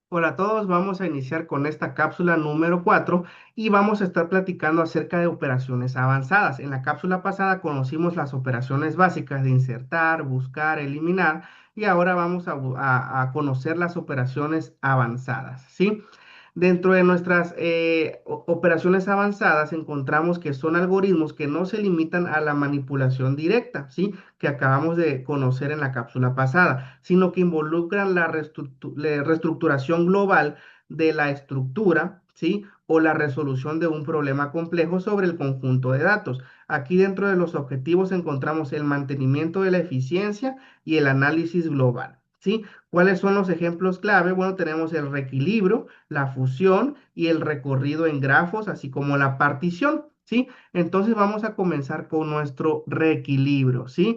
Hola a todos, vamos a iniciar con esta cápsula número 4 y vamos a estar platicando acerca de operaciones avanzadas. En la cápsula pasada conocimos las operaciones básicas de insertar, buscar, eliminar y ahora vamos a conocer las operaciones avanzadas, ¿sí? Dentro de nuestras operaciones avanzadas encontramos que son algoritmos que no se limitan a la manipulación directa, ¿sí? Que acabamos de conocer en la cápsula pasada, sino que involucran la la reestructuración global de la estructura, ¿sí? O la resolución de un problema complejo sobre el conjunto de datos. Aquí dentro de los objetivos encontramos el mantenimiento de la eficiencia y el análisis global, ¿sí? ¿Cuáles son los ejemplos clave? Bueno, tenemos el reequilibrio, la fusión y el recorrido en grafos, así como la partición, ¿sí? Entonces vamos a comenzar con nuestro reequilibrio, ¿sí?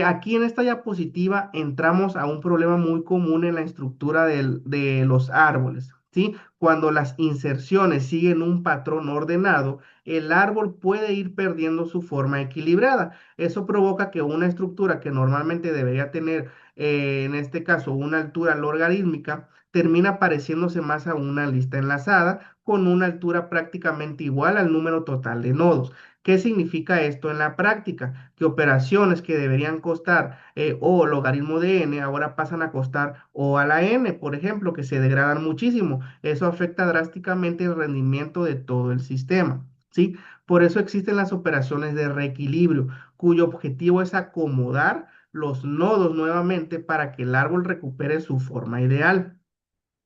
Aquí en esta diapositiva entramos a un problema muy común en la estructura de los árboles, ¿sí? Cuando las inserciones siguen un patrón ordenado, el árbol puede ir perdiendo su forma equilibrada. Eso provoca que una estructura que normalmente debería tener, en este caso, una altura logarítmica, termina pareciéndose más a una lista enlazada con una altura prácticamente igual al número total de nodos. ¿Qué significa esto en la práctica? Que operaciones que deberían costar O logaritmo de n ahora pasan a costar O a la n, por ejemplo, que se degradan muchísimo. Eso afecta drásticamente el rendimiento de todo el sistema, ¿sí? Por eso existen las operaciones de reequilibrio, cuyo objetivo es acomodar los nodos nuevamente para que el árbol recupere su forma ideal.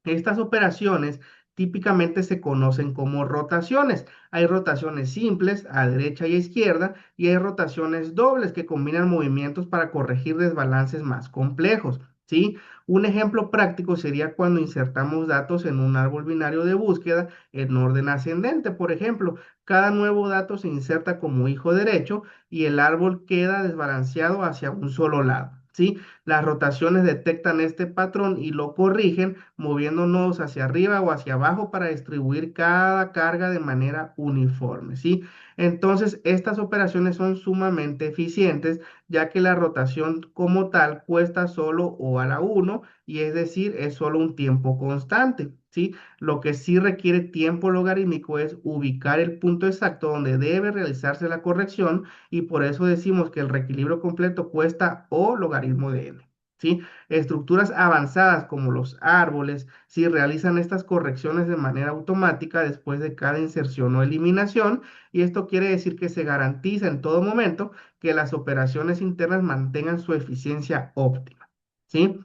Estas operaciones típicamente se conocen como rotaciones. Hay rotaciones simples a derecha y a izquierda y hay rotaciones dobles que combinan movimientos para corregir desbalances más complejos, ¿sí? Un ejemplo práctico sería cuando insertamos datos en un árbol binario de búsqueda en orden ascendente. Por ejemplo, cada nuevo dato se inserta como hijo derecho y el árbol queda desbalanceado hacia un solo lado, ¿sí? Las rotaciones detectan este patrón y lo corrigen moviendo nodos hacia arriba o hacia abajo para distribuir cada carga de manera uniforme, ¿sí? Entonces, estas operaciones son sumamente eficientes, ya que la rotación como tal cuesta solo O a la uno, y es decir, es solo un tiempo constante, ¿sí? Lo que sí requiere tiempo logarítmico es ubicar el punto exacto donde debe realizarse la corrección, y por eso decimos que el reequilibrio completo cuesta O logaritmo de n, ¿sí? Estructuras avanzadas como los árboles, si realizan estas correcciones de manera automática después de cada inserción o eliminación, y esto quiere decir que se garantiza en todo momento que las operaciones internas mantengan su eficiencia óptima, ¿sí?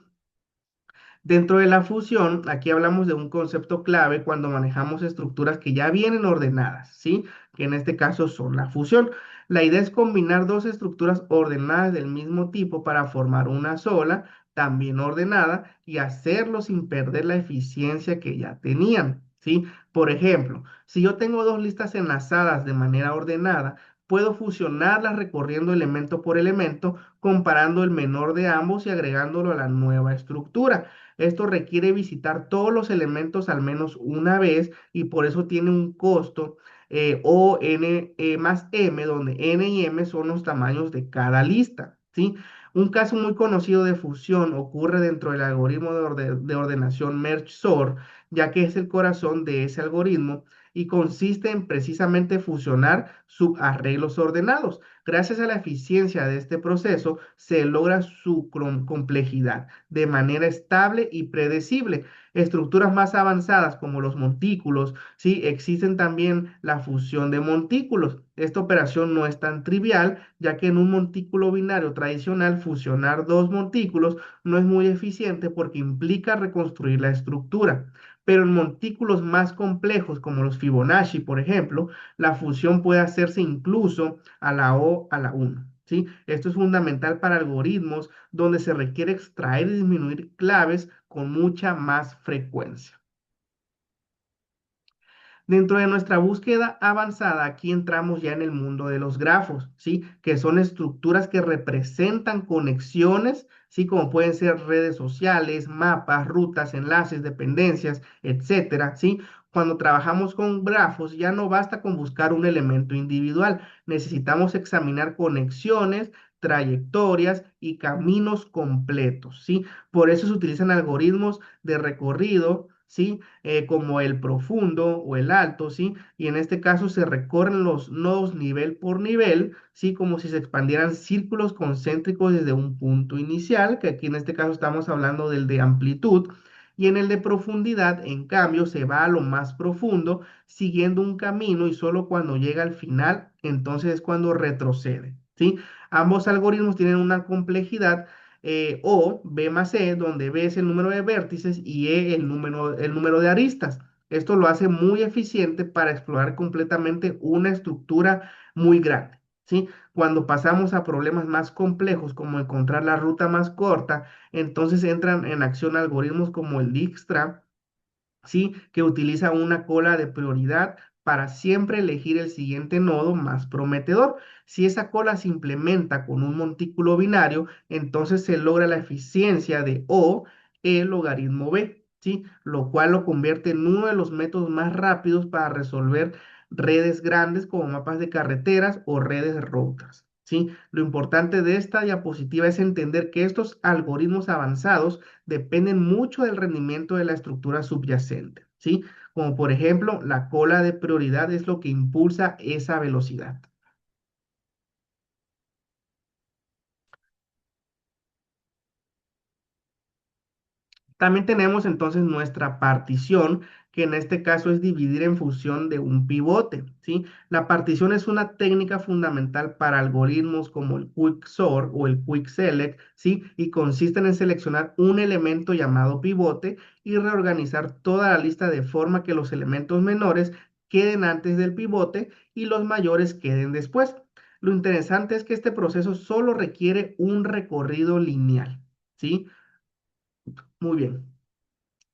Dentro de la fusión, aquí hablamos de un concepto clave cuando manejamos estructuras que ya vienen ordenadas, ¿sí? Que en este caso son la fusión. La idea es combinar dos estructuras ordenadas del mismo tipo para formar una sola, también ordenada, y hacerlo sin perder la eficiencia que ya tenían, ¿sí? Por ejemplo, si yo tengo dos listas enlazadas de manera ordenada, puedo fusionarlas recorriendo elemento por elemento, comparando el menor de ambos y agregándolo a la nueva estructura. Esto requiere visitar todos los elementos al menos una vez y por eso tiene un costo O n más m, donde n y m son los tamaños de cada lista, ¿sí? Un caso muy conocido de fusión ocurre dentro del algoritmo de ordenación Merge-Sort, ya que es el corazón de ese algoritmo y consiste en precisamente fusionar subarreglos ordenados. Gracias a la eficiencia de este proceso, se logra su complejidad de manera estable y predecible. Estructuras más avanzadas como los montículos, ¿sí? Existen también la fusión de montículos. Esta operación no es tan trivial, ya que en un montículo binario tradicional fusionar dos montículos no es muy eficiente porque implica reconstruir la estructura. Pero en montículos más complejos como los Fibonacci, por ejemplo, la fusión puede hacerse incluso a la O a la 1. ¿Sí? Esto es fundamental para algoritmos donde se requiere extraer y disminuir claves con mucha más frecuencia. Dentro de nuestra búsqueda avanzada, aquí entramos ya en el mundo de los grafos, ¿sí? Que son estructuras que representan conexiones, ¿sí? Como pueden ser redes sociales, mapas, rutas, enlaces, dependencias, etcétera, ¿sí? Cuando trabajamos con grafos, ya no basta con buscar un elemento individual, necesitamos examinar conexiones, trayectorias y caminos completos, ¿sí? Por eso se utilizan algoritmos de recorrido, ¿sí? Como el profundo o el alto, ¿sí? Y en este caso se recorren los nodos nivel por nivel, ¿sí? Como si se expandieran círculos concéntricos desde un punto inicial, que aquí en este caso estamos hablando del de amplitud. Y en el de profundidad, en cambio, se va a lo más profundo, siguiendo un camino y solo cuando llega al final, entonces es cuando retrocede, ¿sí? Ambos algoritmos tienen una complejidad o B más E, donde B es el número de vértices y E el número de aristas. Esto lo hace muy eficiente para explorar completamente una estructura muy grande, ¿sí? Cuando pasamos a problemas más complejos, como encontrar la ruta más corta, entonces entran en acción algoritmos como el Dijkstra, ¿sí? Que utiliza una cola de prioridad para siempre elegir el siguiente nodo más prometedor. Si esa cola se implementa con un montículo binario, entonces se logra la eficiencia de O, el logaritmo B, ¿sí? Lo cual lo convierte en uno de los métodos más rápidos para resolver redes grandes como mapas de carreteras o redes routers. ¿Sí? Lo importante de esta diapositiva es entender que estos algoritmos avanzados dependen mucho del rendimiento de la estructura subyacente, ¿sí? Como por ejemplo, la cola de prioridad es lo que impulsa esa velocidad. También tenemos entonces nuestra partición, que en este caso es dividir en función de un pivote, ¿sí? La partición es una técnica fundamental para algoritmos como el Quicksort o el Quick Select, ¿sí? Y consisten en seleccionar un elemento llamado pivote y reorganizar toda la lista de forma que los elementos menores queden antes del pivote y los mayores queden después. Lo interesante es que este proceso solo requiere un recorrido lineal, ¿sí? Muy bien.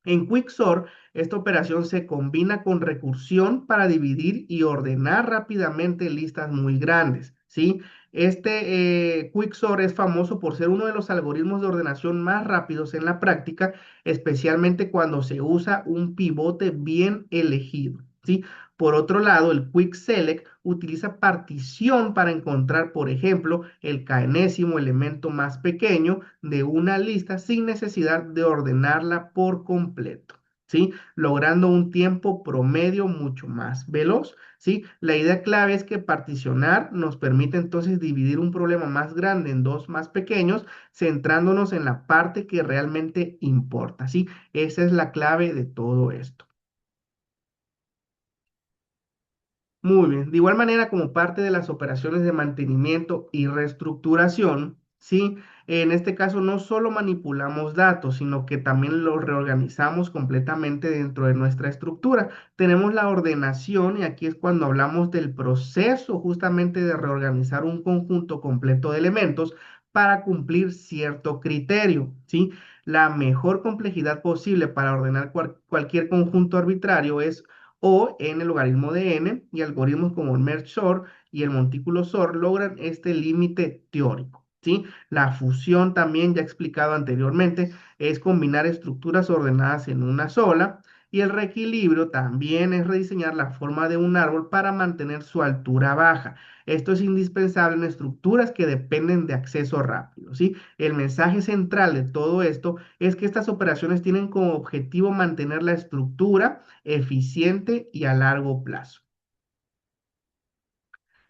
En Quicksort, esta operación se combina con recursión para dividir y ordenar rápidamente listas muy grandes, ¿sí? Este Quicksort es famoso por ser uno de los algoritmos de ordenación más rápidos en la práctica, especialmente cuando se usa un pivote bien elegido, ¿sí? Por otro lado, el Quick Select utiliza partición para encontrar, por ejemplo, el caenésimo elemento más pequeño de una lista sin necesidad de ordenarla por completo, ¿sí? Logrando un tiempo promedio mucho más veloz, ¿sí? La idea clave es que particionar nos permite entonces dividir un problema más grande en dos más pequeños, centrándonos en la parte que realmente importa, ¿sí? Esa es la clave de todo esto. Muy bien. De igual manera, como parte de las operaciones de mantenimiento y reestructuración, ¿sí? En este caso no solo manipulamos datos, sino que también los reorganizamos completamente dentro de nuestra estructura. Tenemos la ordenación y aquí es cuando hablamos del proceso justamente de reorganizar un conjunto completo de elementos para cumplir cierto criterio, ¿sí? La mejor complejidad posible para ordenar cualquier conjunto arbitrario es o en el logaritmo de n y algoritmos como el merge sort y el montículo sort logran este límite teórico, ¿sí? La fusión también ya explicado anteriormente es combinar estructuras ordenadas en una sola y el reequilibrio también es rediseñar la forma de un árbol para mantener su altura baja. Esto es indispensable en estructuras que dependen de acceso rápido, ¿sí? El mensaje central de todo esto es que estas operaciones tienen como objetivo mantener la estructura eficiente y a largo plazo.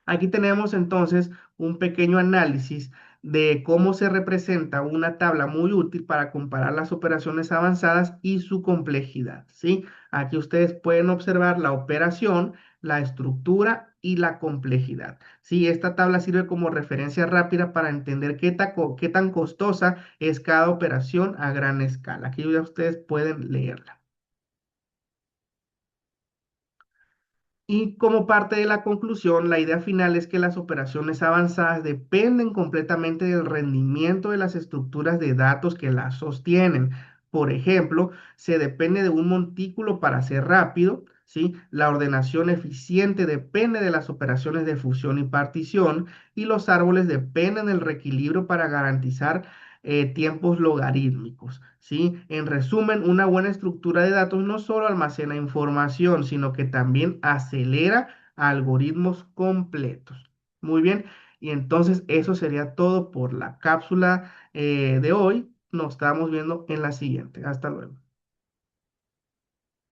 Aquí tenemos entonces un pequeño análisis de cómo se representa una tabla muy útil para comparar las operaciones avanzadas y su complejidad, ¿sí? Aquí ustedes pueden observar la operación, la estructura y la complejidad, ¿sí? Esta tabla sirve como referencia rápida para entender qué tan costosa es cada operación a gran escala. Aquí ya ustedes pueden leerla. Y como parte de la conclusión, la idea final es que las operaciones avanzadas dependen completamente del rendimiento de las estructuras de datos que las sostienen. Por ejemplo, se depende de un montículo para ser rápido, ¿sí? La ordenación eficiente depende de las operaciones de fusión y partición y los árboles dependen del reequilibrio para garantizar tiempos logarítmicos, ¿sí? En resumen, una buena estructura de datos no solo almacena información, sino que también acelera algoritmos completos. Muy bien, y entonces eso sería todo por la cápsula de hoy. Nos estamos viendo en la siguiente. Hasta luego.